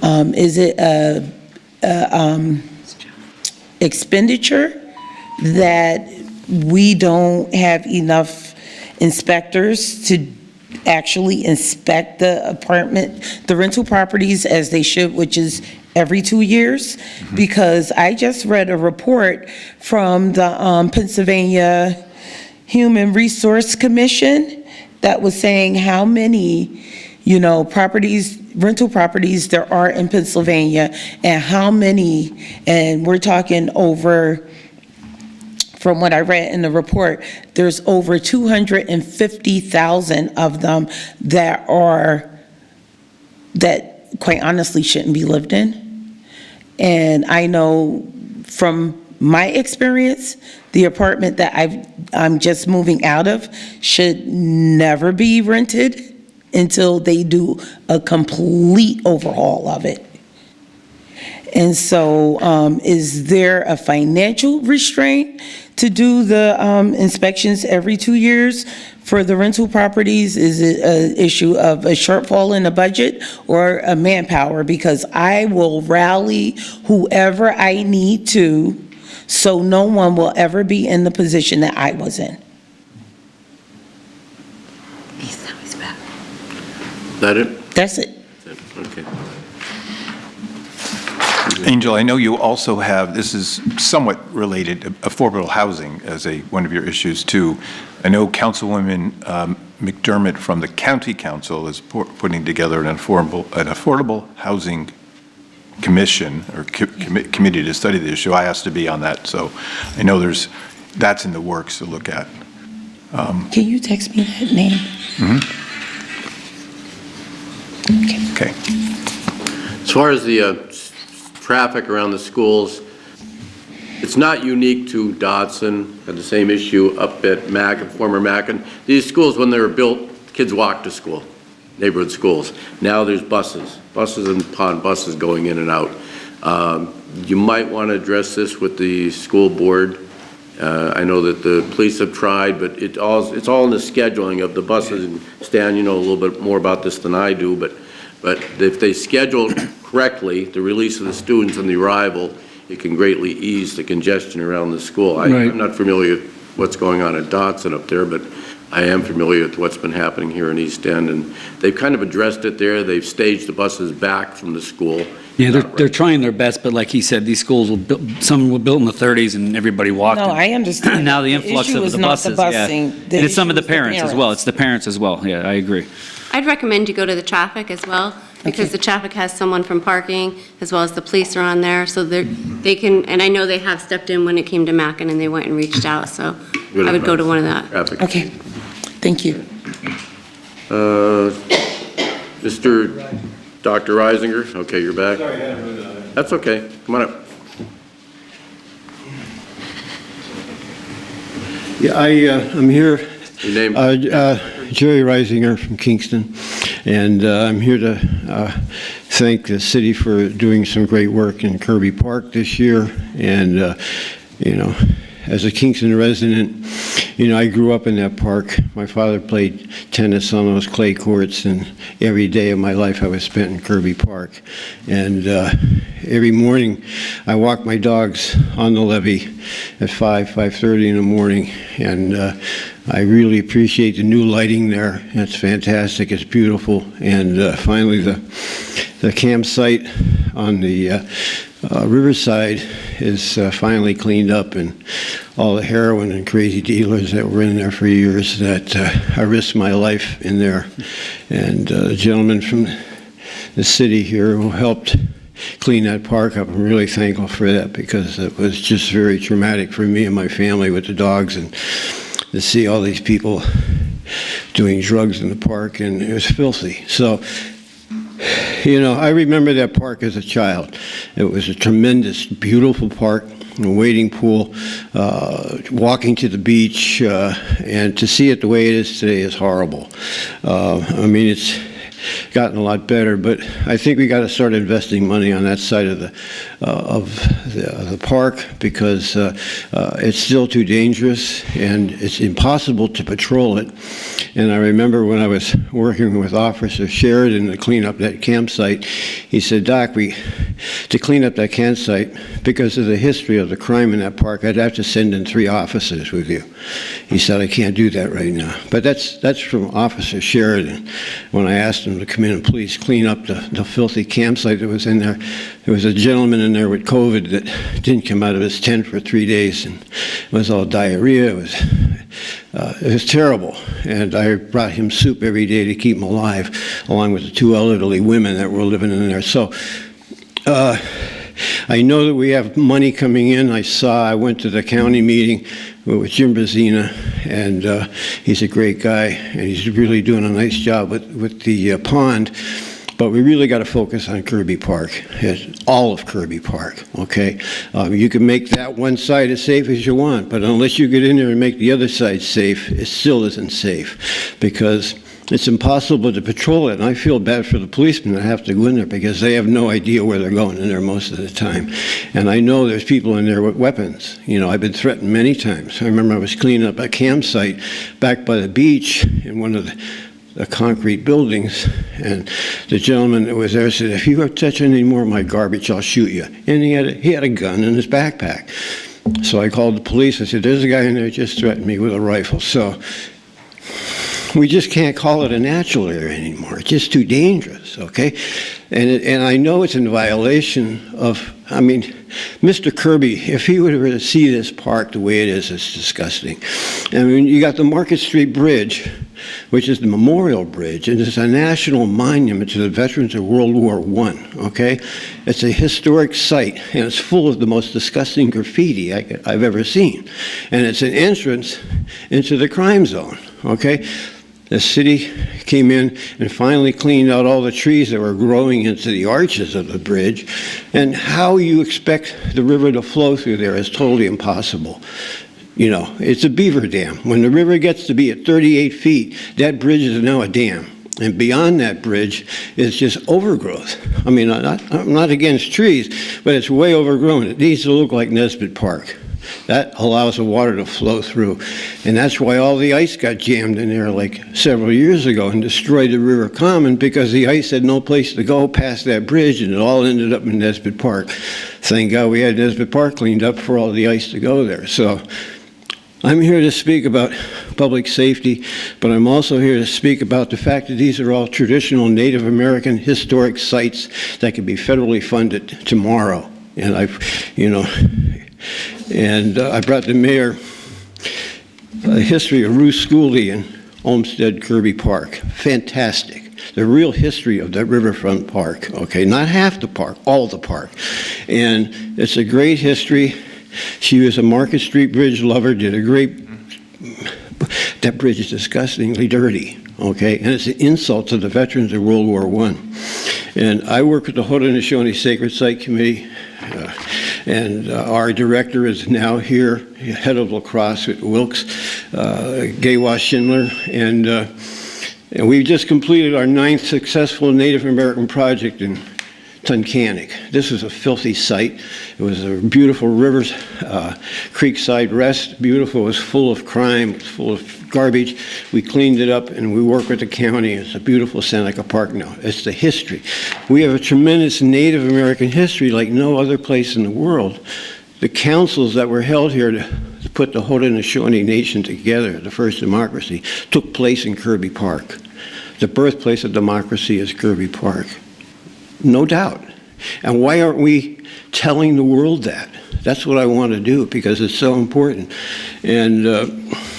Is it expenditure that we don't have enough inspectors to actually inspect the rental properties as they should, which is every 2 years? Because I just read a report from the Pennsylvania Human Resource Commission that was saying how many, you know, rental properties there are in Pennsylvania and how many, and we're talking over, from what I read in the report, there's over 250,000 of them that quite honestly shouldn't be lived in. And I know from my experience, the apartment that I'm just moving out of should never be rented until they do a complete overhaul of it. And so is there a financial restraint to do the inspections every 2 years for the rental properties? Is it an issue of a shortfall in the budget or a manpower? Because I will rally whoever I need to so no one will ever be in the position that I was in. He's back. That it? That's it. Okay. Angel, I know you also have, this is somewhat related, affordable housing as one of your issues too. I know Councilwoman McDermott from the County Council is putting together an affordable housing commission or committee to study the issue. I asked to be on that, so I know that's in the works to look at. Can you text me that name? Okay. As far as the traffic around the schools, It's not unique to Dodson, had the same issue up at Mackin, former Mackin. These schools, when they were built, kids walked to school, neighborhood schools. Now there's buses and pond buses going in and out. You might want to address this with the school board. I know that the police have tried, but it's all in the scheduling of the buses. And Stan, you know a little bit more about this than I do, but if they schedule correctly, the release of the students and the arrival, it can greatly ease the congestion around the school. I'm not familiar with what's going on at Dodson up there, but I am familiar with what's been happening here in East End, and they've kind of addressed it there. They've staged the buses back from the school. Yeah, they're trying their best, but like he said, these schools some were built in the 30s and everybody walked. No, in. I understand. Now the influx issue of is the not the buses, yeah. busing. And The it's some of issue the is parents as well. It's the parents as well. Yeah, I agree. I'd recommend you go to the traffic as well, because the traffic has someone from parking, as well as the police are on there, so they can, and I know they have stepped in when it came to Mackin, and they went and reached out, so I would go to one of that. Traffic. Okay, thank you. Dr. Reisinger, okay, you're back. That's okay, come on up. Yeah, I'm here. Your name? Jerry Reisinger from Kingston, and I'm here to thank the city for doing some great work in Kirby Park this year. And, you know, as a Kingston resident, you know, I grew up in that park. My father played tennis on those clay courts, and every day of my life I was spent in Kirby Park. And every morning I walk my dogs on the levee at 5:30 in the morning, and I really appreciate the new lighting there. It's fantastic. It's beautiful. And finally, the campsite on the Riverside is finally cleaned up, and all the heroin and crazy dealers that were in there for years, that I risked my life in there. And the gentleman from the city here who helped clean that park up, I'm really thankful for that, because it was just very traumatic for me and my family with the dogs, and to see all these people doing drugs in the park, and it was filthy. So, you know, I remember that park as a child. It was a tremendous, beautiful park, a wading pool, walking to the beach, and to see it the way it is today is horrible. I mean, it's gotten a lot better, but I think we got to start investing money on that side of the park, because it's still too dangerous and it's impossible to patrol it. And I remember when I was working with Officer Sheridan to clean up that campsite, he said, "Doc, to clean up that campsite, because of the history of the crime in that park, I'd have to send in 3 officers with you." He said, "I can't do that right now." But that's from Officer Sheridan. When I asked him to come in and please clean up the filthy campsite that was in there, there was a gentleman in there with COVID that didn't come out of his tent for 3 days, and it was all diarrhea. It was terrible, and I brought him soup every day to keep him alive, along with the 2 elderly women that were living in there. So I know that we have money coming in. I went to the county meeting with Jim Brazina, and he's a great guy, and he's really doing a nice job with the pond. But we really got to focus on Kirby Park, all of Kirby Park, okay? You can make that one side as safe as you want, but unless you get in there and make the other side safe, it still isn't safe, because it's impossible to patrol it. And I feel bad for the policemen that have to go in there, because they have no idea where they're going in there most of the time. And I know there's people in there with weapons. You know, I've been threatened many times. I remember I was cleaning up a campsite back by the beach in one of the concrete buildings, and the gentleman that was there said, "If you touch any more of my garbage, I'll shoot you." And he had a gun in his backpack. So I called the police. I said, "There's a guy in there who just threatened me with a rifle." So we just can't call it a natural area anymore. It's just too dangerous, okay? And I know it's in violation of, I mean, Mr. Kirby, if he were to see this park the way it is, it's disgusting. I mean, you got the Market Street Bridge, which is the Memorial Bridge, and it's a national monument to the veterans of World War I, okay? It's a historic site, and it's full of the most disgusting graffiti I've ever seen. And it's an entrance into the crime zone, okay? The city came in and finally cleaned out all the trees that were growing into the arches of the bridge. And how you expect the river to flow through there is totally impossible. You know, it's a beaver dam. When the river gets to be at 38 feet, that bridge is now a dam. And beyond that bridge is just overgrowth. I mean, I'm not against trees, but it's way overgrown. It needs to look like Nesbitt Park. That allows the water to flow through. And that's why all the ice got jammed in there like several years ago and destroyed the river common, because the ice had no place to go past that bridge, and it all ended up in Nesbitt Park. Thank God we had Nesbitt Park cleaned up for all the ice to go there. So I'm here to speak about public safety, but I'm also here to speak about the fact that these are all traditional Native American historic sites that can be federally funded tomorrow. And I brought the mayor a history of Ruth Schooley and Olmsted Kirby Park. Fantastic. The real history of that riverfront park, okay? Not half the park, all the park. And it's a great history. She was a Market Street Bridge lover, did a great, that bridge is disgustingly dirty, okay? And it's an insult to the veterans of World War I. And I work with the Haudenosaunee Sacred Site Committee, and our director is now here, head of lacrosse at Wilkes, Gaywa Schindler, and we've just completed our 9th successful Native American project in Tunkhannock. This is a filthy site. It was a beautiful rivers, creekside rest, beautiful. It was full of crime, it was full of garbage. We cleaned it up and we work with the county. It's a beautiful Seneca Park now. It's the history. We have a tremendous Native American history like no other place in the world. The councils that were held here to put the Haudenosaunee Nation together, the first democracy, took place in Kirby Park. The birthplace of democracy is Kirby Park. No doubt. And why aren't we telling the world that? That's what I want to do, because it's so important. And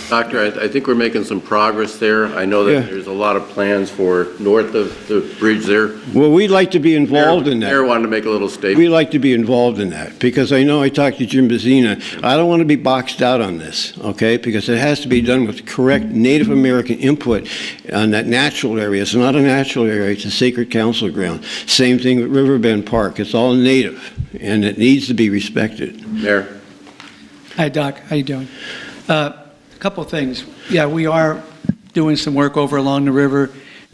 Doctor, I think we're making some progress there. I know that there's a lot of plans for north of the bridge there. Well, we'd like to be involved in that. Mayor wanted to make a little statement. We'd like to be involved in that, because I know I talked to Jim Bazina. I don't want to be boxed out on this, okay? Because it has to be done with correct Native American input on that natural area. It's not a natural area, it's a sacred council ground. Same thing with Riverbend Park. It's all native, and it needs to be respected. Mayor. Hi, Doc. How you doing? Couple things. Yeah, we are doing some work over along the river.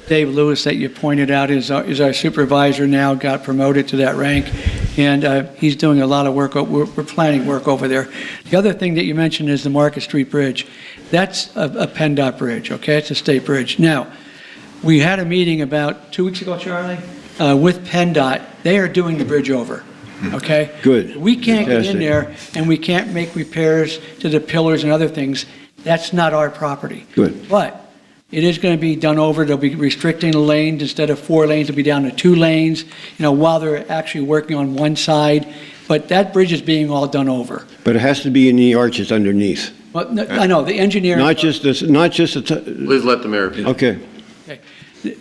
Dave Lewis, that you pointed out, is our supervisor now, got promoted to that rank, and he's doing a lot of work. We're planning work over there. The other thing that you mentioned is the Market Street Bridge. That's a PennDOT bridge, okay? It's a state bridge. Now, we had a meeting about 2 weeks ago, Charlie, with PennDOT. They are doing the bridge over. Okay? Good. We can't get in Fantastic. there and we can't make repairs to the pillars and other things. That's not our property. Good. But it is going to be done over. They'll be restricting the lanes. Instead of 4 lanes, it'll be down to 2 lanes, while they're actually working on one side. But that bridge is being all done over. But it has to be in the arches underneath. Well, no, I know, the engineering. Not just this, not just the, Please let the mayor. okay. Okay.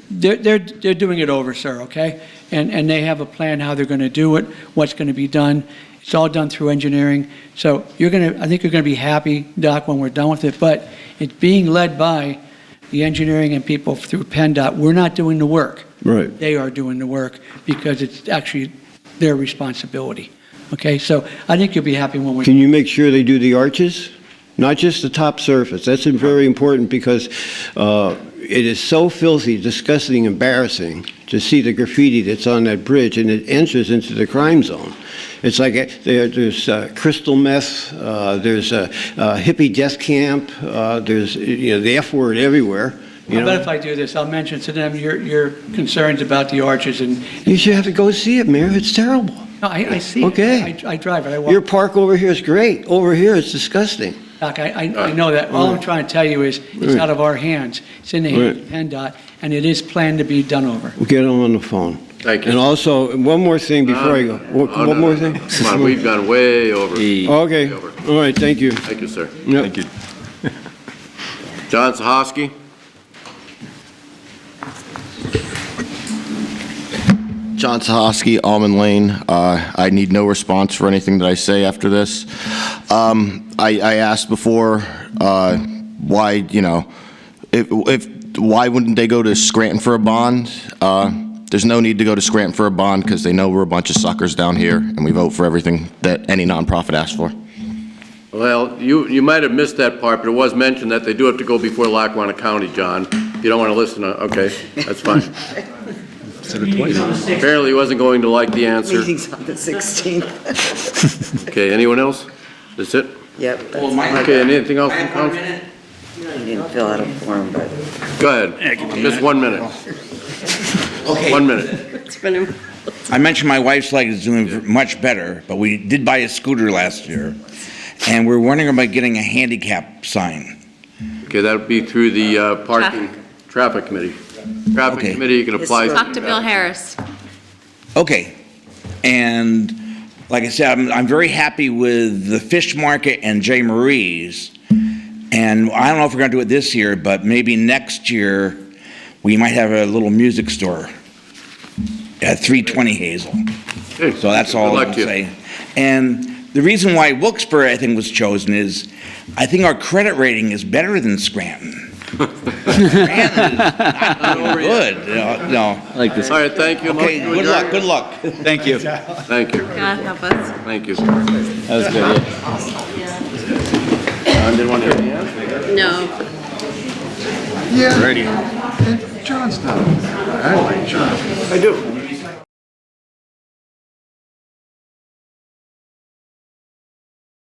They're doing it over, sir, okay? And they have a plan how they're going to do it, what's going to be done. It's all done through engineering. So I think you're going to be happy, Doc, when we're done with it. But it's being led by the engineering and people through PennDOT. We're not doing the work. Right. They are doing the work because it's actually their responsibility. Okay? So I think you'll be happy when we... Can you make sure they do the arches? Not just the top surface. That's very important, because it is so filthy, disgusting, embarrassing to see the graffiti that's on that bridge, and it enters into the crime zone. It's like there's crystal meth, there's a hippie death camp, there's the F word everywhere. How about if I do this? I'll mention to them your concerns about the arches and... You should have to go see it, Mayor. It's terrible. No, I see Okay. it. I drive it. I walk. Your park over here is great. Over here, it's disgusting. Doc, I know that. All I'm trying to tell you is it's out of our hands. It's in the hands of PennDOT, and it is planned to be done over. We'll get them on the phone. Thank you. And also, one more thing before I go. One more thing? Come on, we've gone way over. Okay. Way over. All right, thank you. Thank you, sir. Yep. Thank you. John Sahoski. John Sahoski, Almond Lane. I need no response for anything that I say after this. I asked before why, if why wouldn't they go to Scranton for a bond? There's no need to go to Scranton for a bond because they know we're a bunch of suckers down here and we vote for everything that any nonprofit asks for. Well, you might have missed that part, but it was mentioned that they do have to go before Lackawanna County, John. If you don't want to listen, okay, that's fine. Apparently he wasn't going to like the answer. Meeting's on the 16th. Okay, anyone else? That's it? Yep. Okay, anything else from council? You didn't fill out a form, but. Go ahead. Just 1 minute. Okay. 1 minute. It's been I mentioned my wife's leg is doing much better, but we did buy a scooter last year, and we're wondering about getting a handicap sign. Okay, that would be through the parking traffic committee. Traffic Okay. committee, you can apply. Talk to Bill Harris. Okay, and like I said, I'm very happy with the Fish Market and J. Marie's, and I don't know if we're gonna do it this year, but maybe next year, we might have a little music store at 320 Hazel. Okay. So that's all Good I'm luck to you. saying. And the reason why Wilkes-Barre, I think, was chosen is, I think our credit rating is better than Scranton. Scranton is not doing good, no. I like this. All right, thank you. Okay, Motion to adjourn? good luck. Thank you. Thank you. God help us. Thank you. That was good, yeah. John didn't want to hear the answer. No. Yeah. And John's not. I like John. I do.